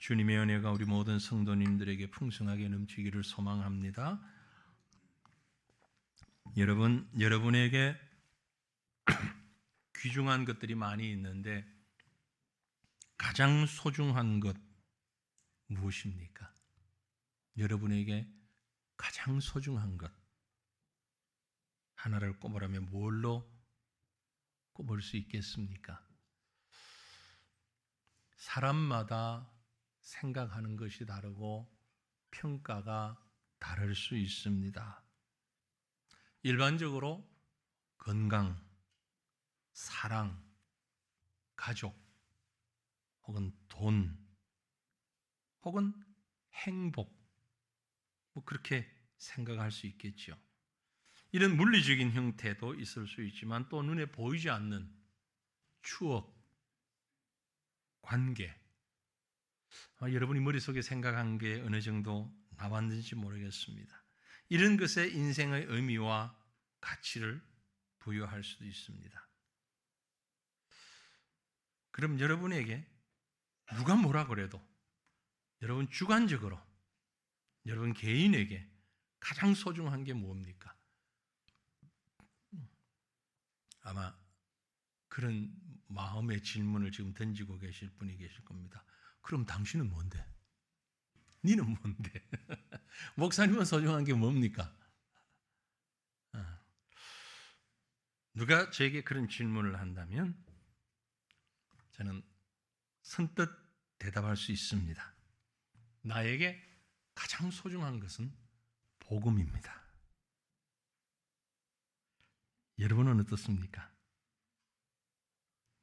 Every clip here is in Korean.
주님의 은혜가 우리 모든 성도님들에게 풍성하게 넘치기를 소망합니다. 여러분에게 귀중한 것들이 많이 있는데 가장 소중한 것 무엇입니까? 여러분에게 가장 소중한 것 하나를 꼽으라면 뭘로 꼽을 수 있겠습니까? 사람마다 생각하는 것이 다르고 평가가 다를 수 있습니다. 일반적으로 건강, 사랑, 가족, 혹은 돈, 혹은 행복, 그렇게 생각할 수 있겠죠. 이런 물리적인 형태도 있을 수 있지만 또 눈에 보이지 않는 추억, 관계, 여러분이 머릿속에 생각한 게 어느 정도 나왔는지 모르겠습니다. 이런 것에 인생의 의미와 가치를 부여할 수도 있습니다. 그럼 여러분에게 누가 뭐라 그래도 여러분 주관적으로 여러분 개인에게 가장 소중한 게 뭡니까? 아마 그런 마음의 질문을 지금 던지고 계실 분이 계실 겁니다. 그럼 당신은 뭔데? 니는 뭔데? 목사님은 소중한 게 뭡니까? 누가 저에게 그런 질문을 한다면 저는 선뜻 대답할 수 있습니다. 나에게 가장 소중한 것은 복음입니다. 여러분은 어떻습니까?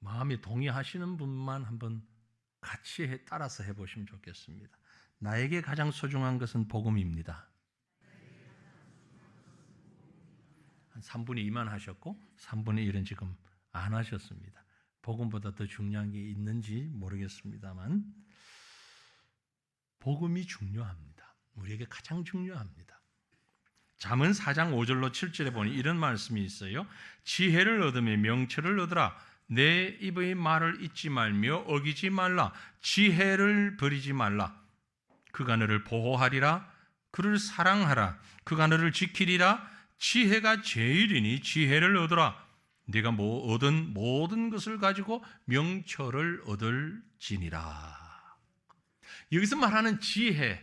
마음이 동의하시는 분만 한번 같이 따라서 해보시면 좋겠습니다. 나에게 가장 소중한 것은 복음입니다. 한 3분의 2만 하셨고 3분의 1은 지금 안 하셨습니다. 복음보다 더 중요한 게 있는지 모르겠습니다만 복음이 중요합니다. 우리에게 가장 중요합니다. 잠언 4장 5절로 7절에 보니 이런 말씀이 있어요. 지혜를 얻으며 명철을 얻으라. 내 입의 말을 잊지 말며 어기지 말라. 지혜를 버리지 말라. 그가 너를 보호하리라. 그를 사랑하라. 그가 너를 지키리라. 지혜가 제일이니 지혜를 얻으라. 네가 얻은 모든 것을 가지고 명철을 얻을지니라. 여기서 말하는 지혜,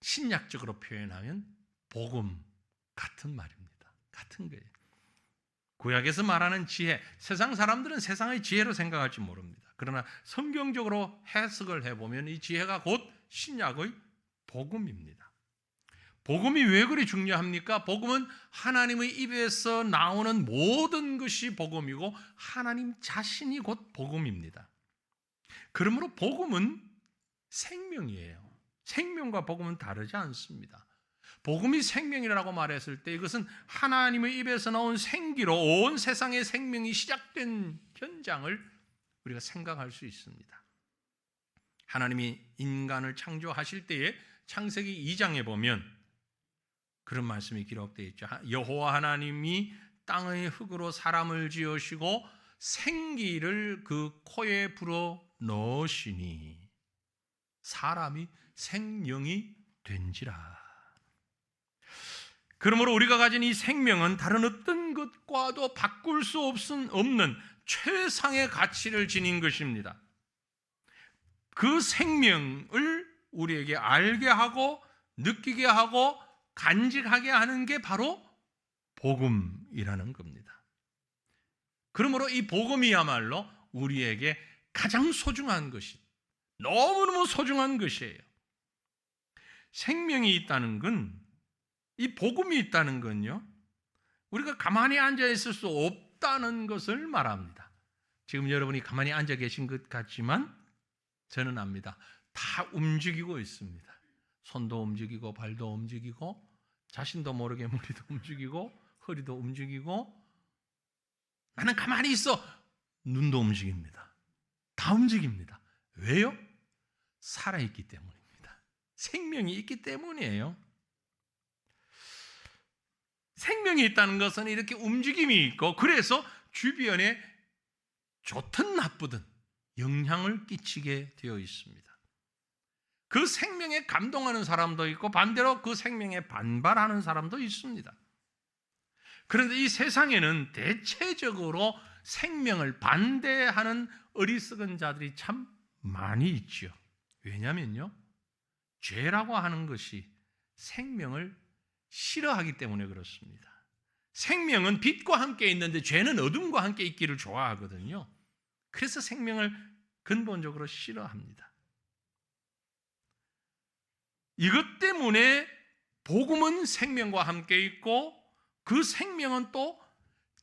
신약적으로 표현하면 복음 같은 말입니다. 같은 거예요. 구약에서 말하는 지혜, 세상 사람들은 세상의 지혜로 생각할지 모릅니다. 그러나 성경적으로 해석을 해보면 이 지혜가 곧 신약의 복음입니다. 복음이 왜 그리 중요합니까? 복음은 하나님의 입에서 나오는 모든 것이 복음이고 하나님 자신이 곧 복음입니다. 그러므로 복음은 생명이에요. 생명과 복음은 다르지 않습니다. 복음이 생명이라고 말했을 때 이것은 하나님의 입에서 나온 생기로 온 세상의 생명이 시작된 현장을 우리가 생각할 수 있습니다. 하나님이 인간을 창조하실 때에 창세기 2장에 보면 그런 말씀이 기록되어 있죠. 여호와 하나님이 땅의 흙으로 사람을 지으시고 생기를 그 코에 불어 넣으시니 사람이 생명이 된지라. 그러므로 우리가 가진 이 생명은 다른 어떤 것과도 바꿀 수 없는 최상의 가치를 지닌 것입니다. 그 생명을 우리에게 알게 하고 느끼게 하고 간직하게 하는 게 바로 복음이라는 겁니다. 그러므로 이 복음이야말로 우리에게 가장 소중한 것이, 너무너무 소중한 것이에요. 생명이 있다는 건, 이 복음이 있다는 건요, 우리가 가만히 앉아 있을 수 없다는 것을 말합니다. 지금 여러분이 가만히 앉아 계신 것 같지만 저는 압니다. 다 움직이고 있습니다. 손도 움직이고 발도 움직이고 자신도 모르게 머리도 움직이고 허리도 움직이고, 나는 가만히 있어. 눈도 움직입니다. 다 움직입니다. 왜요? 살아있기 때문입니다. 생명이 있기 때문이에요. 생명이 있다는 것은 이렇게 움직임이 있고, 그래서 주변에 좋든 나쁘든 영향을 끼치게 되어 있습니다. 그 생명에 감동하는 사람도 있고 반대로 그 생명에 반발하는 사람도 있습니다. 그런데 이 세상에는 대체적으로 생명을 반대하는 어리석은 자들이 참 많이 있죠. 왜냐면요, 죄라고 하는 것이 생명을 싫어하기 때문에 그렇습니다. 생명은 빛과 함께 있는데 죄는 어둠과 함께 있기를 좋아하거든요. 그래서 생명을 근본적으로 싫어합니다. 이것 때문에 복음은 생명과 함께 있고 그 생명은 또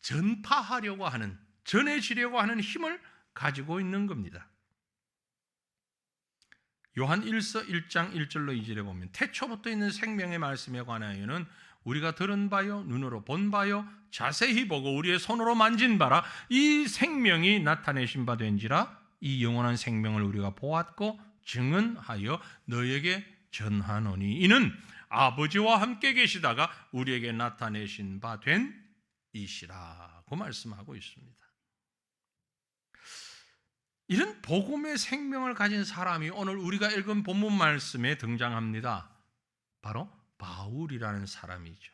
전파하려고 하는, 전해지려고 하는 힘을 가지고 있는 겁니다. 요한 1서 1장 1절로 2절에 보면 태초부터 있는 생명의 말씀에 관하여는 우리가 들은 바요, 눈으로 본 바요, 자세히 보고 우리의 손으로 만진 바라 이 생명이 나타내신 바 된지라. 이 영원한 생명을 우리가 보았고 증언하여 너에게 전하노니 이는 아버지와 함께 계시다가 우리에게 나타내신 바 된 이시라고 말씀하고 있습니다. 이런 복음의 생명을 가진 사람이 오늘 우리가 읽은 본문 말씀에 등장합니다. 바로 바울이라는 사람이죠.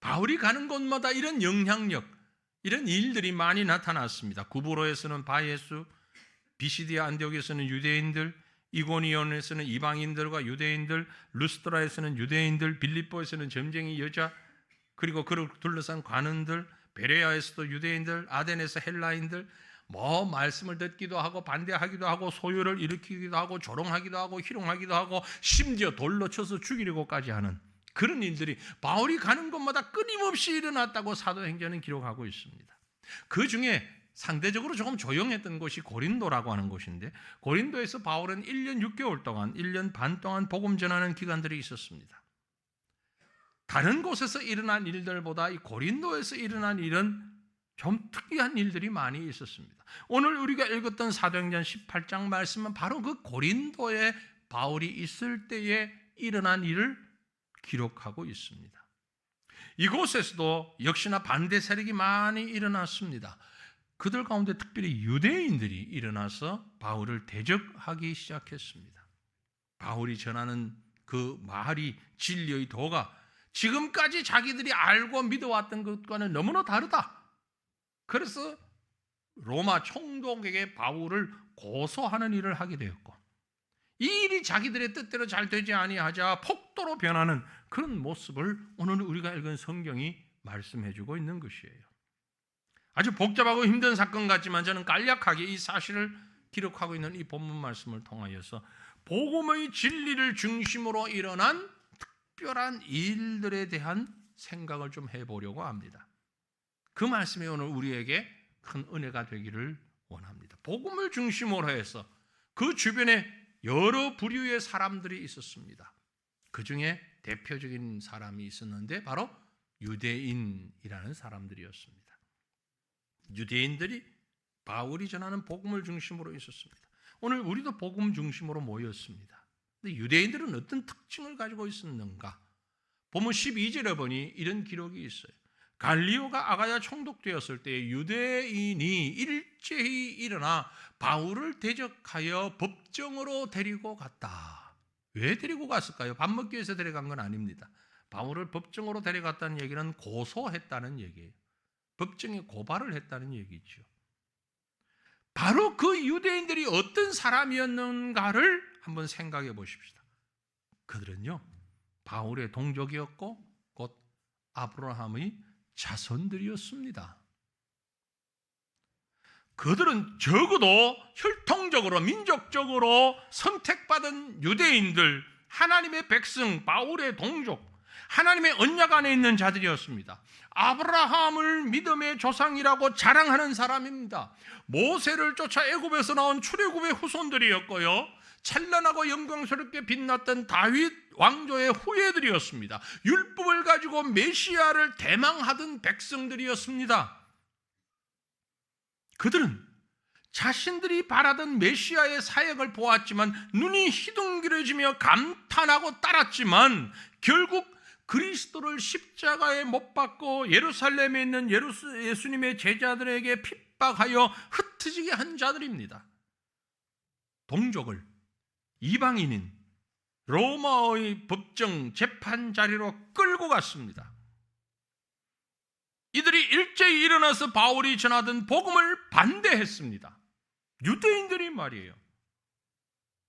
바울이 가는 곳마다 이런 영향력, 이런 일들이 많이 나타났습니다. 구브로에서는 바예수, 비시디아 안디옥에서는 유대인들, 이고니온에서는 이방인들과 유대인들, 루스드라에서는 유대인들, 빌립보에서는 점쟁이 여자, 그리고 그를 둘러싼 관원들, 베레아에서도 유대인들, 아덴에서 헬라인들, 말씀을 듣기도 하고 반대하기도 하고 소요를 일으키기도 하고 조롱하기도 하고 희롱하기도 하고 심지어 돌로 쳐서 죽이려고까지 하는 그런 일들이 바울이 가는 곳마다 끊임없이 일어났다고 사도행전은 기록하고 있습니다. 그 중에 상대적으로 조금 조용했던 곳이 고린도라고 하는 곳인데, 고린도에서 바울은 1년 6개월 동안, 1년 반 동안 복음 전하는 기간들이 있었습니다. 다른 곳에서 일어난 일들보다 이 고린도에서 일어난 일은 좀 특이한 일들이 많이 있었습니다. 오늘 우리가 읽었던 사도행전 18장 말씀은 바로 그 고린도에 바울이 있을 때에 일어난 일을 기록하고 있습니다. 이곳에서도 역시나 반대 세력이 많이 일어났습니다. 그들 가운데 특별히 유대인들이 일어나서 바울을 대적하기 시작했습니다. 바울이 전하는 그 말이, 진리의 도가 지금까지 자기들이 알고 믿어왔던 것과는 너무나 다르다. 그래서 로마 총독에게 바울을 고소하는 일을 하게 되었고, 이 일이 자기들의 뜻대로 잘 되지 아니하자 폭도로 변하는 그런 모습을 오늘 우리가 읽은 성경이 말씀해주고 있는 것이에요. 아주 복잡하고 힘든 사건 같지만 저는 간략하게 이 사실을 기록하고 있는 이 본문 말씀을 통하여서 복음의 진리를 중심으로 일어난 특별한 일들에 대한 생각을 좀 해보려고 합니다. 그 말씀이 오늘 우리에게 큰 은혜가 되기를 원합니다. 복음을 중심으로 해서 그 주변에 여러 부류의 사람들이 있었습니다. 그 중에 대표적인 사람이 있었는데 바로 유대인이라는 사람들이었습니다. 유대인들이 바울이 전하는 복음을 중심으로 있었습니다. 오늘 우리도 복음 중심으로 모였습니다. 근데 유대인들은 어떤 특징을 가지고 있었는가? 본문 12절에 보니 이런 기록이 있어요. 갈리오가 아가야 총독되었을 때 유대인이 일제히 일어나 바울을 대적하여 법정으로 데리고 갔다. 왜 데리고 갔을까요? 밥 먹기 위해서 데려간 건 아닙니다. 바울을 법정으로 데려갔다는 얘기는 고소했다는 얘기예요. 법정에 고발을 했다는 얘기죠. 바로 그 유대인들이 어떤 사람이었는가를 한번 생각해 보십시다. 그들은요, 바울의 동족이었고 곧 아브라함의 자손들이었습니다. 그들은 적어도 혈통적으로, 민족적으로 선택받은 유대인들, 하나님의 백성, 바울의 동족, 하나님의 언약 안에 있는 자들이었습니다. 아브라함을 믿음의 조상이라고 자랑하는 사람입니다. 모세를 쫓아 애굽에서 나온 출애굽의 후손들이었고요, 찬란하고 영광스럽게 빛났던 다윗 왕조의 후예들이었습니다. 율법을 가지고 메시아를 대망하던 백성들이었습니다. 그들은 자신들이 바라던 메시아의 사역을 보았지만 눈이 희둥그레지며 감탄하고 따랐지만 결국 그리스도를 십자가에 못 박고 예루살렘에 있는 예수님의 제자들에게 핍박하여 흩어지게 한 자들입니다. 동족을, 이방인인 로마의 법정 재판 자리로 끌고 갔습니다. 이들이 일제히 일어나서 바울이 전하던 복음을 반대했습니다. 유대인들이 말이에요.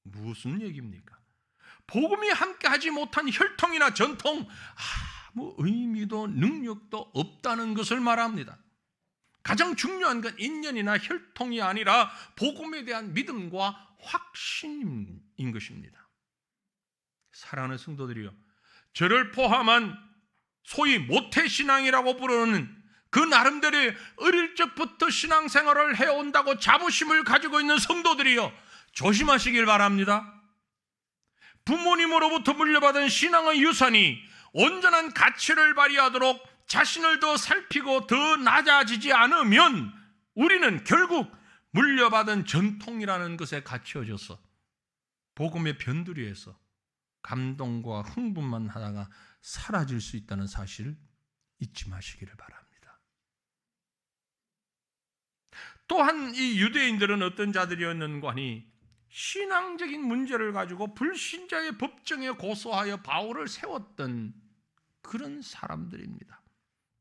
무슨 얘기입니까? 복음이 함께하지 못한 혈통이나 전통, 아무 의미도 능력도 없다는 것을 말합니다. 가장 중요한 건 인연이나 혈통이 아니라 복음에 대한 믿음과 확신인 것입니다. 사랑하는 성도들이요, 저를 포함한 소위 모태신앙이라고 부르는 그 나름대로의 어릴 적부터 신앙생활을 해온다고 자부심을 가지고 있는 성도들이요, 조심하시길 바랍니다. 부모님으로부터 물려받은 신앙의 유산이 온전한 가치를 발휘하도록 자신을 더 살피고 더 낮아지지 않으면 우리는 결국 물려받은 전통이라는 것에 갇혀져서 복음의 변두리에서 감동과 흥분만 하다가 사라질 수 있다는 사실을 잊지 마시기를 바랍니다. 또한 이 유대인들은 어떤 자들이었는가 하니 신앙적인 문제를 가지고 불신자의 법정에 고소하여 바울을 세웠던 그런 사람들입니다.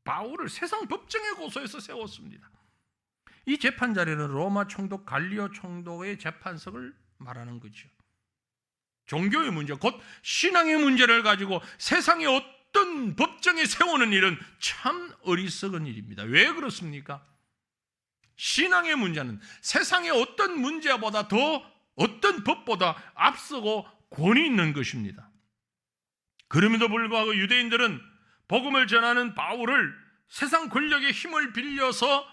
바울을 세상 법정에 고소해서 세웠습니다. 이 재판 자리는 로마 총독 갈리오 총독의 재판석을 말하는 거죠. 종교의 문제, 곧 신앙의 문제를 가지고 세상의 어떤 법정에 세우는 일은 참 어리석은 일입니다. 왜 그렇습니까? 신앙의 문제는 세상의 어떤 문제보다 더 어떤 법보다 앞서고 권위 있는 것입니다. 그럼에도 불구하고 유대인들은 복음을 전하는 바울을 세상 권력의 힘을 빌려서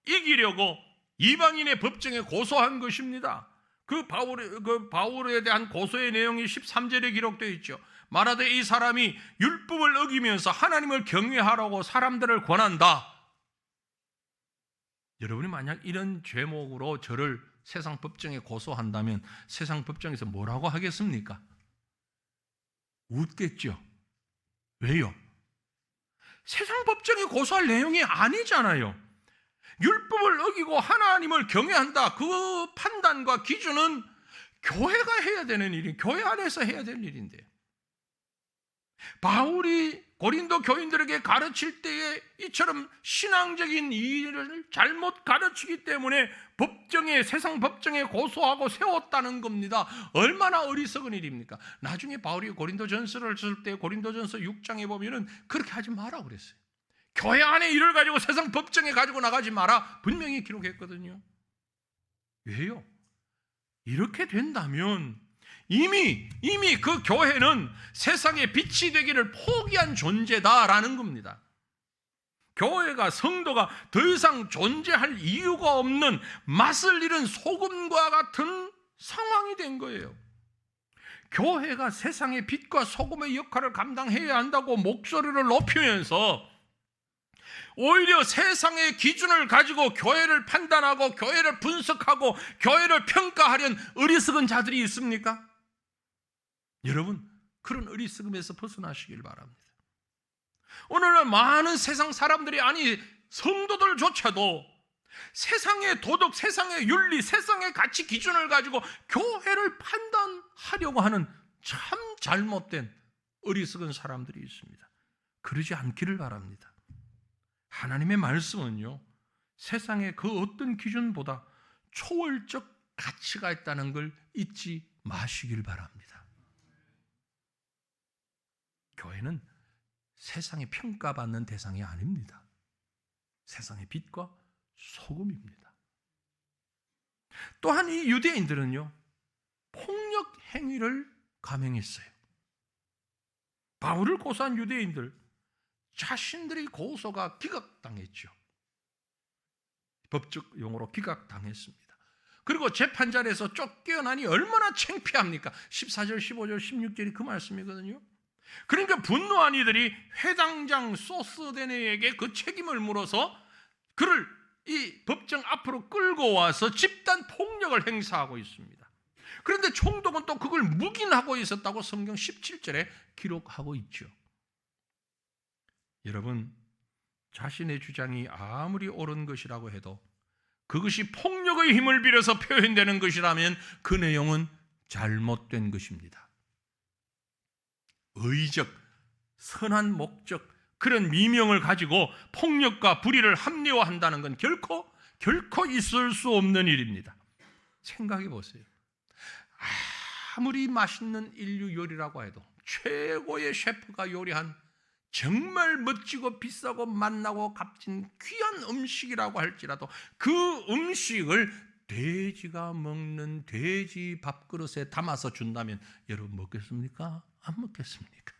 이기려고 이방인의 법정에 고소한 것입니다. 그 바울에 대한 고소의 내용이 13절에 기록되어 있죠. 말하되 이 사람이 율법을 어기면서 하나님을 경외하라고 사람들을 권한다. 여러분이 만약 이런 죄목으로 저를 세상 법정에 고소한다면 세상 법정에서 뭐라고 하겠습니까? 웃겠죠. 왜요? 세상 법정에 고소할 내용이 아니잖아요. 율법을 어기고 하나님을 경외한다. 그 판단과 기준은 교회가 해야 되는 일이, 교회 안에서 해야 될 일인데, 바울이 고린도 교인들에게 가르칠 때에 이처럼 신앙적인 일을 잘못 가르치기 때문에 세상 법정에 고소하고 세웠다는 겁니다. 얼마나 어리석은 일입니까? 나중에 바울이 고린도전서를 쓸 때 고린도전서 6장에 보면은 그렇게 하지 마라 그랬어요. 교회 안에 일을 가지고 세상 법정에 가지고 나가지 마라 분명히 기록했거든요. 왜요? 이렇게 된다면 이미 그 교회는 세상의 빛이 되기를 포기한 존재다라는 겁니다. 교회가, 성도가 더 이상 존재할 이유가 없는 맛을 잃은 소금과 같은 상황이 된 거예요. 교회가 세상의 빛과 소금의 역할을 감당해야 한다고 목소리를 높이면서 오히려 세상의 기준을 가지고 교회를 판단하고 교회를 분석하고 교회를 평가하려는 어리석은 자들이 있습니까? 여러분, 그런 어리석음에서 벗어나시길 바랍니다. 오늘날 많은 세상 사람들이, 아니 성도들조차도 세상의 도덕, 세상의 윤리, 세상의 가치 기준을 가지고 교회를 판단하려고 하는 참 잘못된 어리석은 사람들이 있습니다. 그러지 않기를 바랍니다. 하나님의 말씀은요, 세상의 그 어떤 기준보다 초월적 가치가 있다는 걸 잊지 마시길 바랍니다. 교회는 세상에 평가받는 대상이 아닙니다. 세상의 빛과 소금입니다. 또한 이 유대인들은요, 폭력 행위를 감행했어요. 바울을 고소한 유대인들, 자신들의 고소가 기각당했죠. 법적 용어로 기각당했습니다. 그리고 재판자리에서 쫓겨나니 얼마나 창피합니까? 14절, 15절, 16절이 그 말씀이거든요. 그러니까 분노한 이들이 회당장 소스데네에게 그 책임을 물어서 그를 이 법정 앞으로 끌고 와서 집단 폭력을 행사하고 있습니다. 그런데 총독은 또 그걸 묵인하고 있었다고 성경 17절에 기록하고 있죠. 여러분, 자신의 주장이 아무리 옳은 것이라고 해도 그것이 폭력의 힘을 빌어서 표현되는 것이라면 그 내용은 잘못된 것입니다. 의적, 선한 목적, 그런 미명을 가지고 폭력과 불의를 합리화한다는 건 결코 있을 수 없는 일입니다. 생각해 보세요. 아무리 맛있는 인류 요리라고 해도 최고의 셰프가 요리한 정말 멋지고 비싸고 맛나고 값진 귀한 음식이라고 할지라도 그 음식을 돼지가 먹는 돼지 밥그릇에 담아서 준다면 여러분 먹겠습니까? 안 먹겠습니까?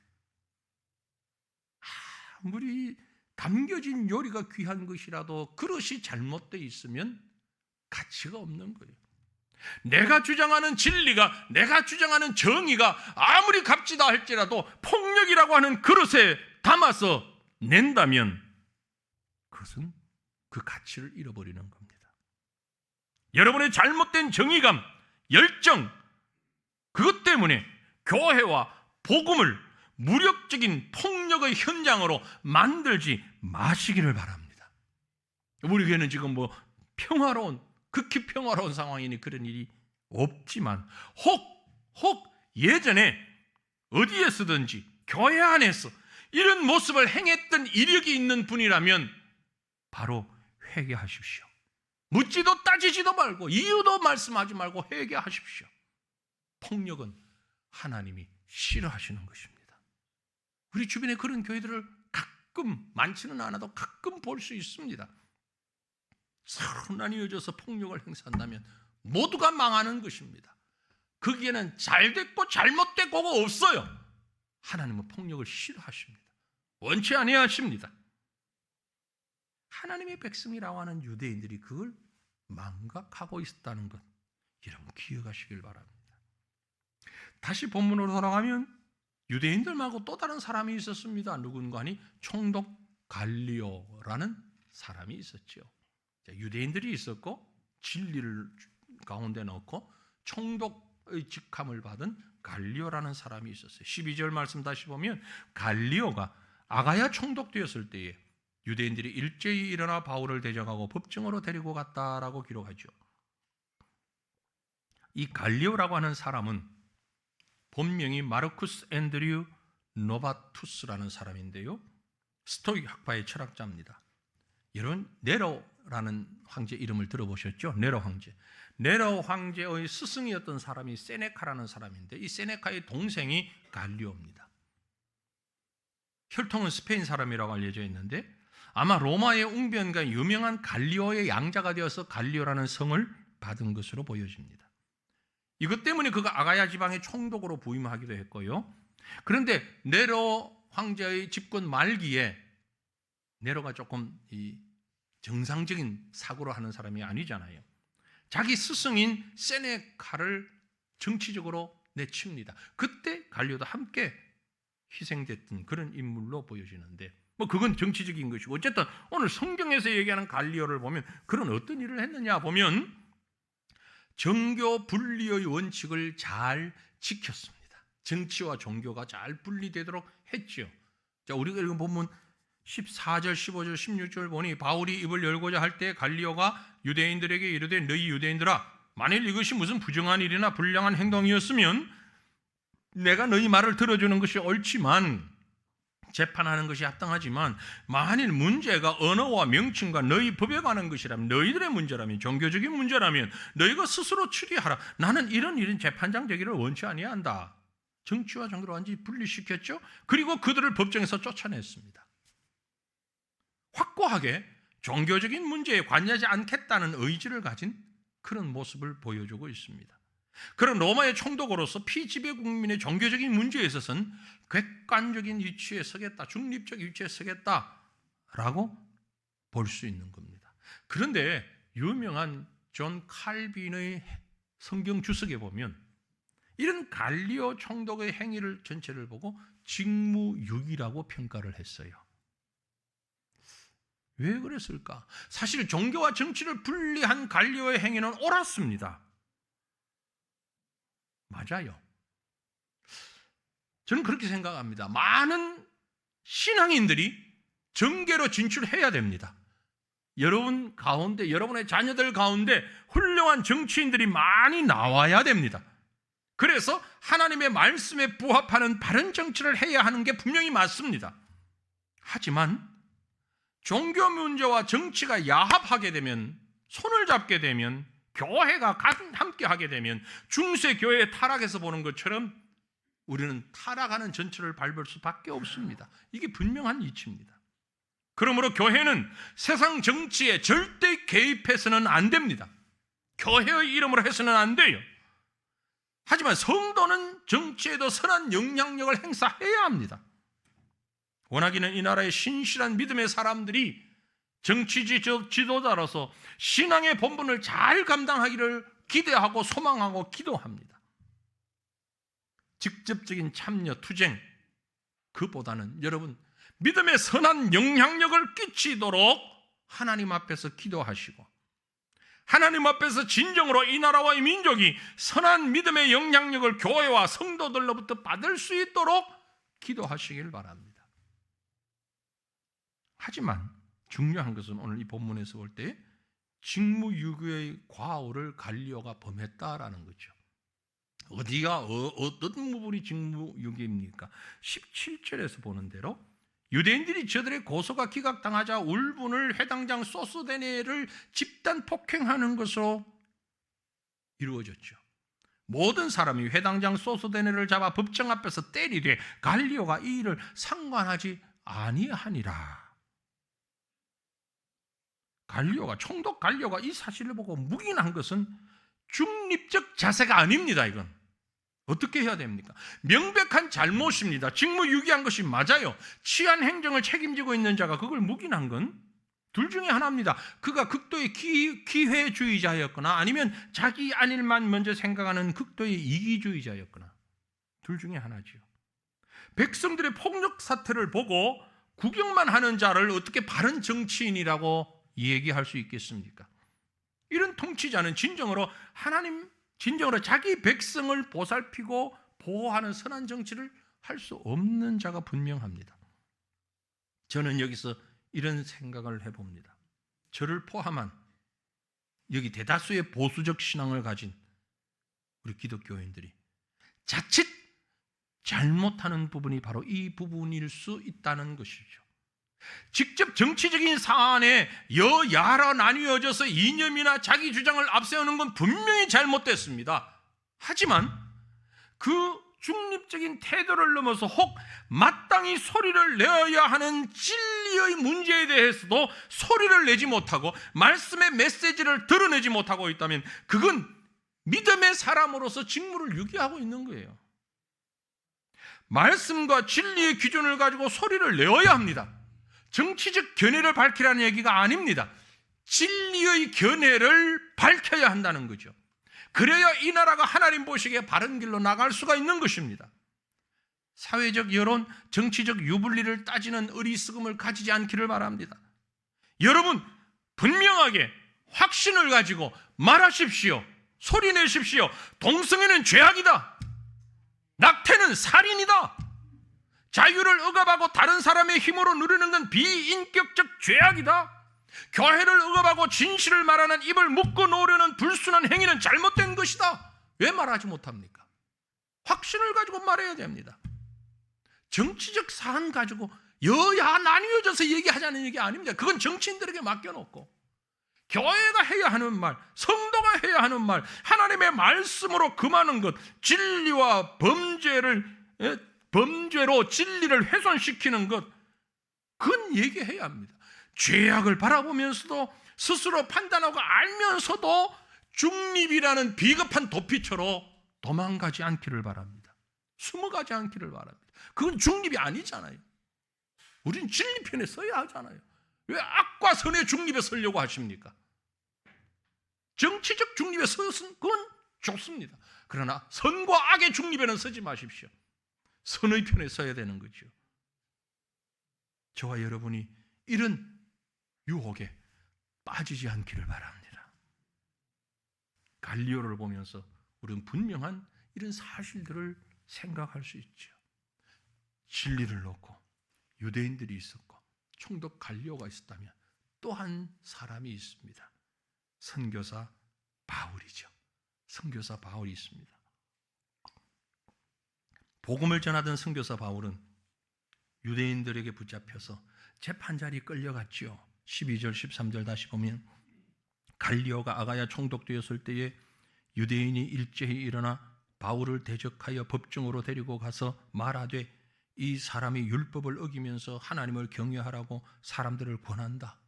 아무리 담겨진 요리가 귀한 것이라도 그릇이 잘못되어 있으면 가치가 없는 거예요. 내가 주장하는 진리가, 내가 주장하는 정의가 아무리 값지다 할지라도 폭력이라고 하는 그릇에 담아서 낸다면 그것은 그 가치를 잃어버리는 겁니다. 여러분의 잘못된 정의감, 열정, 그것 때문에 교회와 복음을 무력적인 폭력의 현장으로 만들지 마시기를 바랍니다. 우리 교회는 지금 극히 평화로운 상황이니 그런 일이 없지만 혹 예전에 어디에서든지 교회 안에서 이런 모습을 행했던 이력이 있는 분이라면 바로 회개하십시오. 묻지도 따지지도 말고 이유도 말씀하지 말고 회개하십시오. 폭력은 하나님이 싫어하시는 것입니다. 우리 주변에 그런 교회들을 가끔, 많지는 않아도 가끔 볼 수 있습니다. 서로 나뉘어져서 폭력을 행사한다면 모두가 망하는 것입니다. 거기에는 잘됐고 잘못됐고가 없어요. 하나님은 폭력을 싫어하십니다. 원치 아니하십니다. 하나님의 백성이라고 하는 유대인들이 그걸 망각하고 있었다는 것, 여러분 기억하시길 바랍니다. 다시 본문으로 돌아가면 유대인들 말고 또 다른 사람이 있었습니다. 누군가 하니 총독 갈리오라는 사람이 있었죠. 유대인들이 있었고 진리를 가운데 넣고 총독의 직함을 받은 갈리오라는 사람이 있었어요. 12절 말씀 다시 보면 갈리오가 아가야 총독 되었을 때에 유대인들이 일제히 일어나 바울을 대적하고 법정으로 데리고 갔다라고 기록하죠. 이 갈리오라고 하는 사람은 본명이 마르쿠스 앤드류 노바투스라는 사람인데요, 스토익 학파의 철학자입니다. 여러분 네로라는 황제 이름을 들어보셨죠? 네로 황제. 네로 황제의 스승이었던 사람이 세네카라는 사람인데 이 세네카의 동생이 갈리오입니다. 혈통은 스페인 사람이라고 알려져 있는데 아마 로마의 웅변가 유명한 갈리오의 양자가 되어서 갈리오라는 성을 받은 것으로 보여집니다. 이것 때문에 그가 아가야 지방의 총독으로 부임하기도 했고요. 그런데 네로 황제의 집권 말기에 네로가 조금 정상적인 사고를 하는 사람이 아니잖아요. 자기 스승인 세네카를 정치적으로 내칩니다. 그때 갈리오도 함께 희생됐던 그런 인물로 보여지는데 그건 정치적인 것이고 어쨌든 오늘 성경에서 얘기하는 갈리오를 보면 그런 어떤 일을 했느냐 보면 정교 분리의 원칙을 잘 지켰습니다. 정치와 종교가 잘 분리되도록 했죠. 자, 우리가 읽은 본문 14절, 15절, 16절 보니 바울이 입을 열고자 할 때 갈리오가 유대인들에게 이르되 너희 유대인들아 만일 이것이 무슨 부정한 일이나 불량한 행동이었으면 내가 너희 말을 들어주는 것이 옳지만 재판하는 것이 합당하지만 만일 문제가 언어와 명칭과 너희 법에 관한 것이라면 너희들의 문제라면 종교적인 문제라면 너희가 스스로 추리하라. 나는 이런 일은 재판장 되기를 원치 아니한다. 정치와 종교를 완전히 분리시켰죠. 그리고 그들을 법정에서 쫓아냈습니다. 확고하게 종교적인 문제에 관여하지 않겠다는 의지를 가진 그런 모습을 보여주고 있습니다. 그런 로마의 총독으로서 피지배 국민의 종교적인 문제에 있어서는 객관적인 위치에 서겠다, 중립적 위치에 서겠다라고 볼 수 있는 겁니다. 그런데 유명한 존 칼빈의 성경 주석에 보면 이런 갈리오 총독의 행위를 전체를 보고 직무유기라고 평가를 했어요. 왜 그랬을까? 사실 종교와 정치를 분리한 갈리오의 행위는 옳았습니다. 맞아요. 저는 그렇게 생각합니다. 많은 신앙인들이 정계로 진출해야 됩니다. 여러분 가운데, 여러분의 자녀들 가운데 훌륭한 정치인들이 많이 나와야 됩니다. 그래서 하나님의 말씀에 부합하는 바른 정치를 해야 하는 게 분명히 맞습니다. 하지만 종교 문제와 정치가 야합하게 되면, 손을 잡게 되면, 교회가 함께 하게 되면 중세 교회의 타락에서 보는 것처럼 우리는 타락하는 전철을 밟을 수밖에 없습니다. 이게 분명한 이치입니다. 그러므로 교회는 세상 정치에 절대 개입해서는 안 됩니다. 교회의 이름으로 해서는 안 돼요. 하지만 성도는 정치에도 선한 영향력을 행사해야 합니다. 원하기는 이 나라의 신실한 믿음의 사람들이 정치 지도자로서 신앙의 본분을 잘 감당하기를 기대하고 소망하고 기도합니다. 직접적인 참여, 투쟁, 그보다는 여러분 믿음의 선한 영향력을 끼치도록 하나님 앞에서 기도하시고, 하나님 앞에서 진정으로 이 나라와 이 민족이 선한 믿음의 영향력을 교회와 성도들로부터 받을 수 있도록 기도하시길 바랍니다. 하지만 중요한 것은 오늘 이 본문에서 볼 때 직무유기의 과오를 갈리오가 범했다라는 거죠. 어디가 어떤 부분이 직무유기입니까? 17절에서 보는 대로 유대인들이 저들의 고소가 기각당하자 울분을 회당장 소스데네를 집단 폭행하는 것으로 이루어졌죠. 모든 사람이 회당장 소스데네를 잡아 법정 앞에서 때리되 갈리오가 이 일을 상관하지 아니하니라. 총독 갈리오가 이 사실을 보고 묵인한 것은 중립적 자세가 아닙니다. 이건 어떻게 해야 됩니까? 명백한 잘못입니다. 직무유기한 것이 맞아요. 치안 행정을 책임지고 있는 자가 그걸 묵인한 건 둘 중에 하나입니다. 그가 극도의 기회주의자였거나 아니면 자기 안일만 먼저 생각하는 극도의 이기주의자였거나 둘 중에 하나지요. 백성들의 폭력 사태를 보고 구경만 하는 자를 어떻게 바른 정치인이라고 얘기할 수 있겠습니까? 이런 통치자는 진정으로 자기 백성을 보살피고 보호하는 선한 정치를 할 수 없는 자가 분명합니다. 저는 여기서 이런 생각을 해봅니다. 저를 포함한 여기 대다수의 보수적 신앙을 가진 우리 기독교인들이 자칫 잘못하는 부분이 바로 이 부분일 수 있다는 것이죠. 직접 정치적인 사안에 여야로 나뉘어져서 이념이나 자기 주장을 앞세우는 건 분명히 잘못됐습니다. 하지만 그 중립적인 태도를 넘어서 혹 마땅히 소리를 내어야 하는 진리의 문제에 대해서도 소리를 내지 못하고 말씀의 메시지를 드러내지 못하고 있다면 그건 믿음의 사람으로서 직무를 유기하고 있는 거예요. 말씀과 진리의 기준을 가지고 소리를 내어야 합니다. 정치적 견해를 밝히라는 얘기가 아닙니다. 진리의 견해를 밝혀야 한다는 거죠. 그래야 이 나라가 하나님 보시기에 바른 길로 나갈 수가 있는 것입니다. 사회적 여론, 정치적 유불리를 따지는 어리석음을 가지지 않기를 바랍니다. 여러분 분명하게 확신을 가지고 말하십시오. 소리 내십시오. 동성애는 죄악이다. 낙태는 살인이다. 자유를 억압하고 다른 사람의 힘으로 누리는 건 비인격적 죄악이다. 교회를 억압하고 진실을 말하는 입을 묶어 놓으려는 불순한 행위는 잘못된 것이다. 왜 말하지 못합니까? 확신을 가지고 말해야 됩니다. 정치적 사안 가지고 여야 나뉘어져서 얘기하자는 얘기 아닙니다. 그건 정치인들에게 맡겨놓고 교회가 해야 하는 말, 성도가 해야 하는 말, 하나님의 말씀으로 금하는 것, 진리와 범죄로 진리를 훼손시키는 것, 그건 얘기해야 합니다. 죄악을 바라보면서도 스스로 판단하고 알면서도 중립이라는 비겁한 도피처로 도망가지 않기를 바랍니다. 숨어가지 않기를 바랍니다. 그건 중립이 아니잖아요. 우린 진리 편에 서야 하잖아요. 왜 악과 선의 중립에 서려고 하십니까? 정치적 중립에 서서는 그건 좋습니다. 그러나 선과 악의 중립에는 서지 마십시오. 선의 편에 서야 되는 거죠. 저와 여러분이 이런 유혹에 빠지지 않기를 바랍니다. 갈리오를 보면서 우리는 분명한 이런 사실들을 생각할 수 있죠. 진리를 놓고 유대인들이 있었고 총독 갈리오가 있었다면 또 한 사람이 있습니다. 선교사 바울이죠. 선교사 바울이 있습니다. 복음을 전하던 선교사 바울은 유대인들에게 붙잡혀서 재판자리에 끌려갔지요. 12절 13절 다시 보면 갈리오가 아가야 총독되었을 때에 유대인이 일제히 일어나 바울을 대적하여 법정으로 데리고 가서 말하되 이 사람이 율법을 어기면서 하나님을 경외하라고 사람들을 권한다.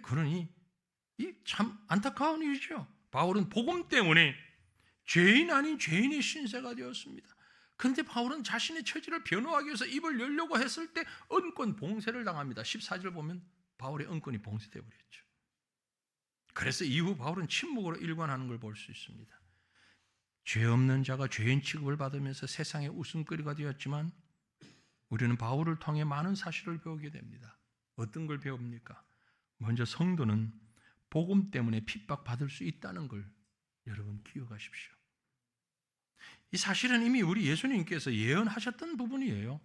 그러니 이 참 안타까운 일이죠. 바울은 복음 때문에 죄인 아닌 죄인의 신세가 되었습니다. 그런데 바울은 자신의 처지를 변호하기 위해서 입을 열려고 했을 때 은권 봉쇄를 당합니다. 14절 보면 바울의 은권이 봉쇄되어 버렸죠. 그래서 이후 바울은 침묵으로 일관하는 걸 볼 수 있습니다. 죄 없는 자가 죄인 취급을 받으면서 세상의 웃음거리가 되었지만 우리는 바울을 통해 많은 사실을 배우게 됩니다. 어떤 걸 배웁니까? 먼저 성도는 복음 때문에 핍박받을 수 있다는 걸 여러분 기억하십시오. 이 사실은 이미 우리 예수님께서 예언하셨던 부분이에요.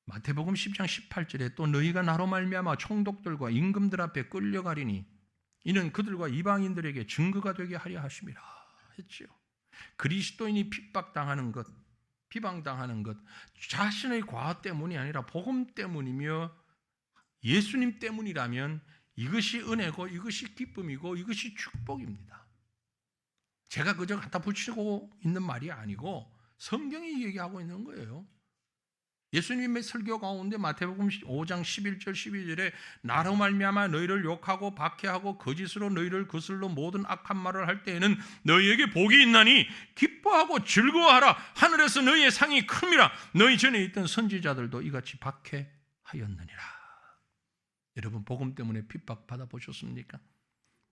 마태복음 10장 18절에 또 너희가 나로 말미암아 총독들과 임금들 앞에 끌려가리니 이는 그들과 이방인들에게 증거가 되게 하려 하심이라 했지요. 그리스도인이 핍박당하는 것, 비방당하는 것 자신의 과화 때문이 아니라 복음 때문이며 예수님 때문이라면 이것이 은혜고 이것이 기쁨이고 이것이 축복입니다. 제가 그저 갖다 붙이고 있는 말이 아니고 성경이 얘기하고 있는 거예요. 예수님의 설교 가운데 마태복음 5장 11절 12절에 나로 말미암아 너희를 욕하고 박해하고 거짓으로 너희를 거슬러 모든 악한 말을 할 때에는 너희에게 복이 있나니 기뻐하고 즐거워하라. 하늘에서 너희의 상이 큼이라. 너희 전에 있던 선지자들도 이같이 박해하였느니라. 여러분 복음 때문에 핍박받아 보셨습니까?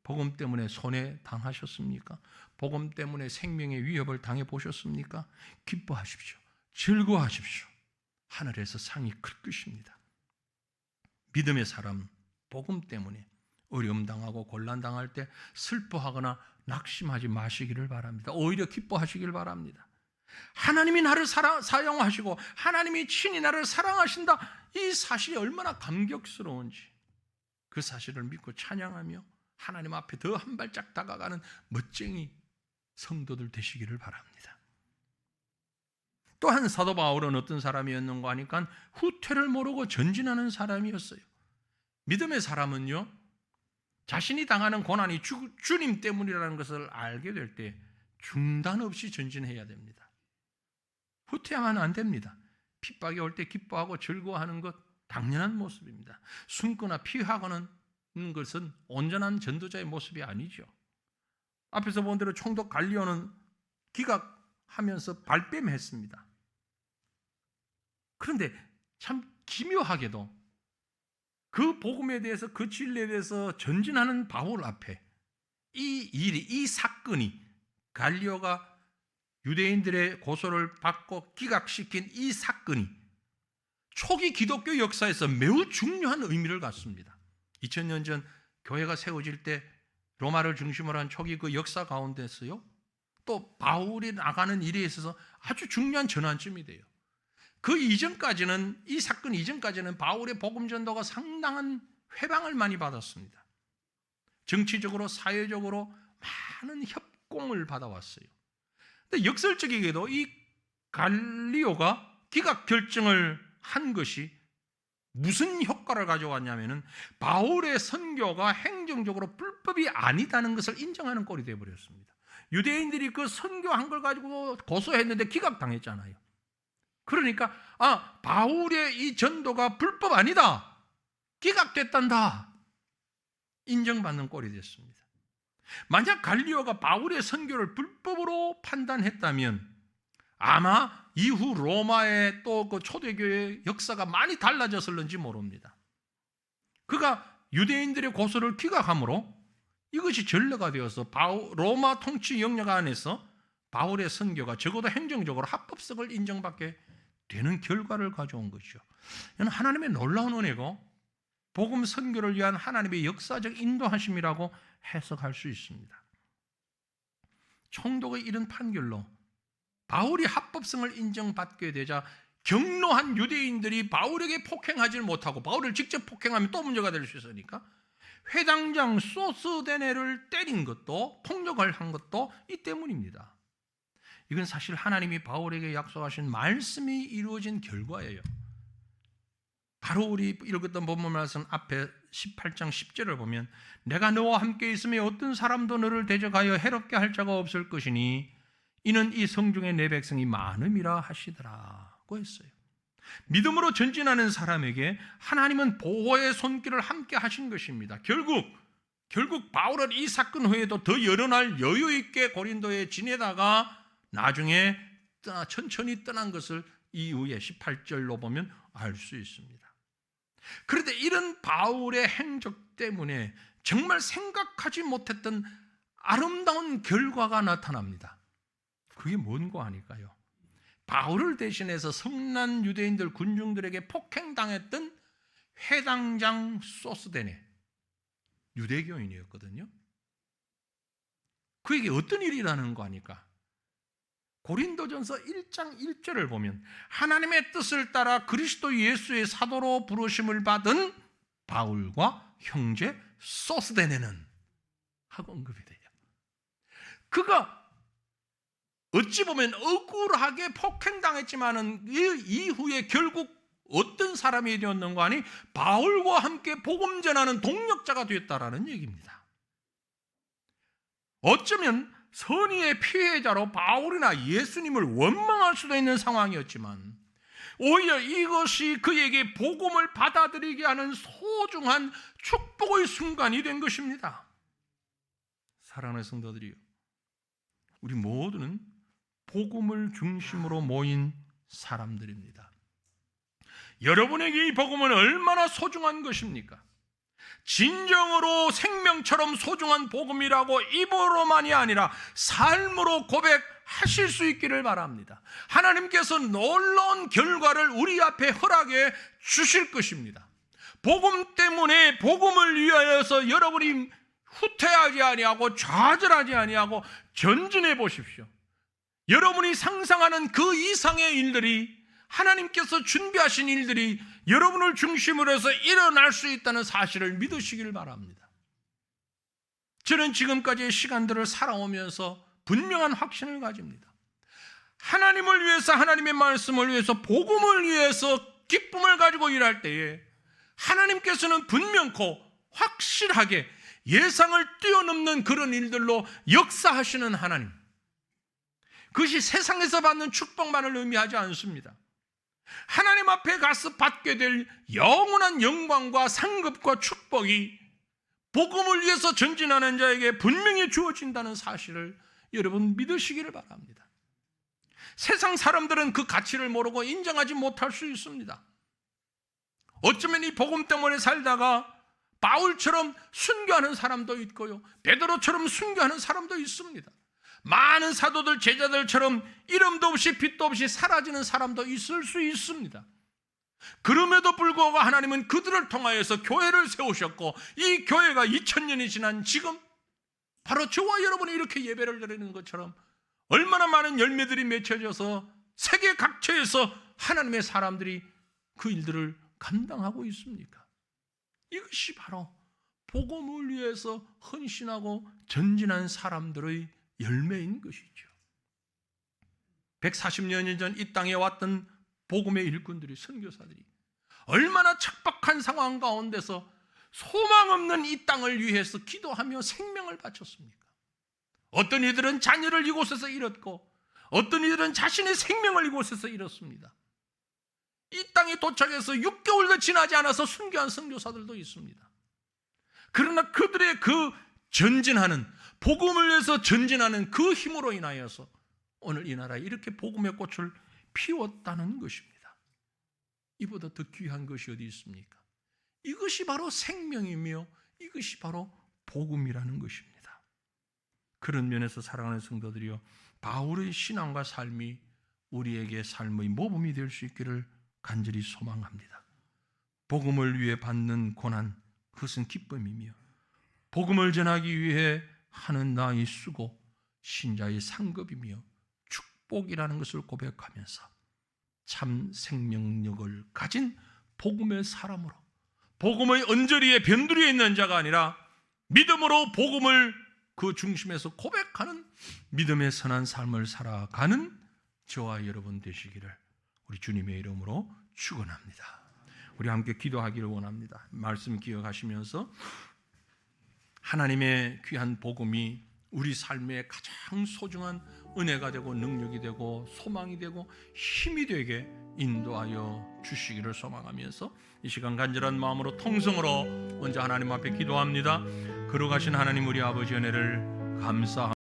복음 때문에 손해 당하셨습니까? 복음 때문에 생명의 위협을 당해 보셨습니까? 기뻐하십시오. 즐거워하십시오. 하늘에서 상이 클 것입니다. 믿음의 사람, 복음 때문에 어려움 당하고 곤란 당할 때 슬퍼하거나 낙심하지 마시기를 바랍니다. 오히려 기뻐하시길 바랍니다. 하나님이 나를 사용하시고 하나님이 친히 나를 사랑하신다. 이 사실이 얼마나 감격스러운지 그 사실을 믿고 찬양하며 하나님 앞에 더 한 발짝 다가가는 멋쟁이 성도들 되시기를 바랍니다. 또한 사도 바울은 어떤 사람이었는가 하니까 후퇴를 모르고 전진하는 사람이었어요. 믿음의 사람은요, 자신이 당하는 고난이 주님 때문이라는 것을 알게 될 때 중단 없이 전진해야 됩니다. 후퇴하면 안 됩니다. 핍박이 올 때 기뻐하고 즐거워하는 것 당연한 모습입니다. 숨거나 피하고는 것은 온전한 전도자의 모습이 아니죠. 앞에서 본 대로 총독 갈리오는 기각하면서 발뺌했습니다. 그런데 참 기묘하게도 그 복음에 대해서 그 진리에 대해서 전진하는 바울 앞에 이 사건이 갈리오가 유대인들의 고소를 받고 기각시킨 이 사건이 초기 기독교 역사에서 매우 중요한 의미를 갖습니다. 2000년 전 교회가 세워질 때 로마를 중심으로 한 초기 그 역사 가운데서요. 또 바울이 나가는 일에 있어서 아주 중요한 전환점이 돼요. 그 이전까지는 이 사건 이전까지는 바울의 복음 전도가 상당한 회방을 많이 받았습니다. 정치적으로 사회적으로 많은 협공을 받아왔어요. 근데 역설적이게도 이 갈리오가 기각 결정을 한 것이 무슨 효과를 가져왔냐면은 바울의 선교가 행정적으로 불법이 아니다는 것을 인정하는 꼴이 되어버렸습니다. 유대인들이 그 선교한 걸 가지고 고소했는데 기각당했잖아요. 그러니까 바울의 이 전도가 불법 아니다, 기각됐단다, 인정받는 꼴이 됐습니다. 만약 갈리오가 바울의 선교를 불법으로 판단했다면 아마 이후 로마의 또 그 초대교회의 역사가 많이 달라졌을는지 모릅니다. 그가 유대인들의 고소를 기각함으로 이것이 전례가 되어서 로마 통치 영역 안에서 바울의 선교가 적어도 행정적으로 합법성을 인정받게 되는 결과를 가져온 것이죠. 이는 하나님의 놀라운 은혜고 복음 선교를 위한 하나님의 역사적 인도하심이라고 해석할 수 있습니다. 총독의 이런 판결로 바울이 합법성을 인정받게 되자 경로한 유대인들이 바울에게 폭행하지 못하고 바울을 직접 폭행하면 또 문제가 될 수 있으니까 회당장 소스데네를 때린 것도 폭력을 한 것도 이 때문입니다. 이건 사실 하나님이 바울에게 약속하신 말씀이 이루어진 결과예요. 바로 우리 읽었던 본문 말씀 앞에 18장 10절을 보면 내가 너와 함께 있으며 어떤 사람도 너를 대적하여 해롭게 할 자가 없을 것이니 이는 이 성중에 내 백성이 많음이라 하시더라고 했어요. 믿음으로 전진하는 사람에게 하나님은 보호의 손길을 함께 하신 것입니다. 결국 바울은 이 사건 후에도 더 여러 날 여유 있게 고린도에 지내다가 나중에 천천히 떠난 것을 이후에 18절로 보면 알 수 있습니다. 그런데 이런 바울의 행적 때문에 정말 생각하지 못했던 아름다운 결과가 나타납니다. 그게 뭔고 아닐까요? 바울을 대신해서 성난 유대인들 군중들에게 폭행당했던 회당장 소스데네, 유대교인이었거든요. 그에게 어떤 일이 일어나는 거 아닐까? 고린도전서 1장 1절을 보면 하나님의 뜻을 따라 그리스도 예수의 사도로 부르심을 받은 바울과 형제 소스데네는 하고 언급이 돼요. 그가 어찌 보면 억울하게 폭행당했지만은 이후에 결국 어떤 사람이 되었는가 하니 바울과 함께 복음 전하는 동력자가 되었다라는 얘기입니다. 어쩌면 선의의 피해자로 바울이나 예수님을 원망할 수도 있는 상황이었지만 오히려 이것이 그에게 복음을 받아들이게 하는 소중한 축복의 순간이 된 것입니다. 사랑하는 성도들이요, 우리 모두는 복음을 중심으로 모인 사람들입니다. 여러분에게 이 복음은 얼마나 소중한 것입니까? 진정으로 생명처럼 소중한 복음이라고 입으로만이 아니라 삶으로 고백하실 수 있기를 바랍니다. 하나님께서 놀라운 결과를 우리 앞에 허락해 주실 것입니다. 복음 때문에 복음을 위하여서 여러분이 후퇴하지 아니하고 좌절하지 아니하고 전진해 보십시오. 여러분이 상상하는 그 이상의 일들이, 하나님께서 준비하신 일들이 여러분을 중심으로 해서 일어날 수 있다는 사실을 믿으시길 바랍니다. 저는 지금까지의 시간들을 살아오면서 분명한 확신을 가집니다. 하나님을 위해서, 하나님의 말씀을 위해서, 복음을 위해서 기쁨을 가지고 일할 때에 하나님께서는 분명코 확실하게 예상을 뛰어넘는 그런 일들로 역사하시는 하나님, 그것이 세상에서 받는 축복만을 의미하지 않습니다. 하나님 앞에 가서 받게 될 영원한 영광과 상급과 축복이 복음을 위해서 전진하는 자에게 분명히 주어진다는 사실을 여러분 믿으시기를 바랍니다. 세상 사람들은 그 가치를 모르고 인정하지 못할 수 있습니다. 어쩌면 이 복음 때문에 살다가 바울처럼 순교하는 사람도 있고요, 베드로처럼 순교하는 사람도 있습니다. 많은 사도들, 제자들처럼 이름도 없이 빛도 없이 사라지는 사람도 있을 수 있습니다. 그럼에도 불구하고 하나님은 그들을 통하여서 교회를 세우셨고, 이 교회가 2000년이 지난 지금 바로 저와 여러분이 이렇게 예배를 드리는 것처럼 얼마나 많은 열매들이 맺혀져서 세계 각처에서 하나님의 사람들이 그 일들을 감당하고 있습니까? 이것이 바로 복음을 위해서 헌신하고 전진한 사람들의 열매인 것이죠. 140년 전 이 땅에 왔던 복음의 일꾼들이, 선교사들이 얼마나 척박한 상황 가운데서 소망 없는 이 땅을 위해서 기도하며 생명을 바쳤습니까? 어떤 이들은 자녀를 이곳에서 잃었고, 어떤 이들은 자신의 생명을 이곳에서 잃었습니다. 이 땅에 도착해서 6개월도 지나지 않아서 순교한 선교사들도 있습니다. 그러나 그들의 그 전진하는, 복음을 위해서 전진하는 그 힘으로 인하여서 오늘 이 나라에 이렇게 복음의 꽃을 피웠다는 것입니다. 이보다 더 귀한 것이 어디 있습니까? 이것이 바로 생명이며 이것이 바로 복음이라는 것입니다. 그런 면에서 사랑하는 성도들이여, 바울의 신앙과 삶이 우리에게 삶의 모범이 될 수 있기를 간절히 소망합니다. 복음을 위해 받는 고난, 그것은 기쁨이며 복음을 전하기 위해 하는 나의 수고, 신자의 상급이며 축복이라는 것을 고백하면서 참 생명력을 가진 복음의 사람으로, 복음의 언저리에 변두리에 있는 자가 아니라 믿음으로 복음을 그 중심에서 고백하는 믿음의 선한 삶을 살아가는 저와 여러분 되시기를 우리 주님의 이름으로 축원합니다. 우리 함께 기도하기를 원합니다. 말씀 기억하시면서 하나님의 귀한 복음이 우리 삶의 가장 소중한 은혜가 되고 능력이 되고 소망이 되고 힘이 되게 인도하여 주시기를 소망하면서 이 시간 간절한 마음으로 통성으로 먼저 하나님 앞에 기도합니다. 거룩하신 하나님, 우리 아버지 은혜를 감사합니다.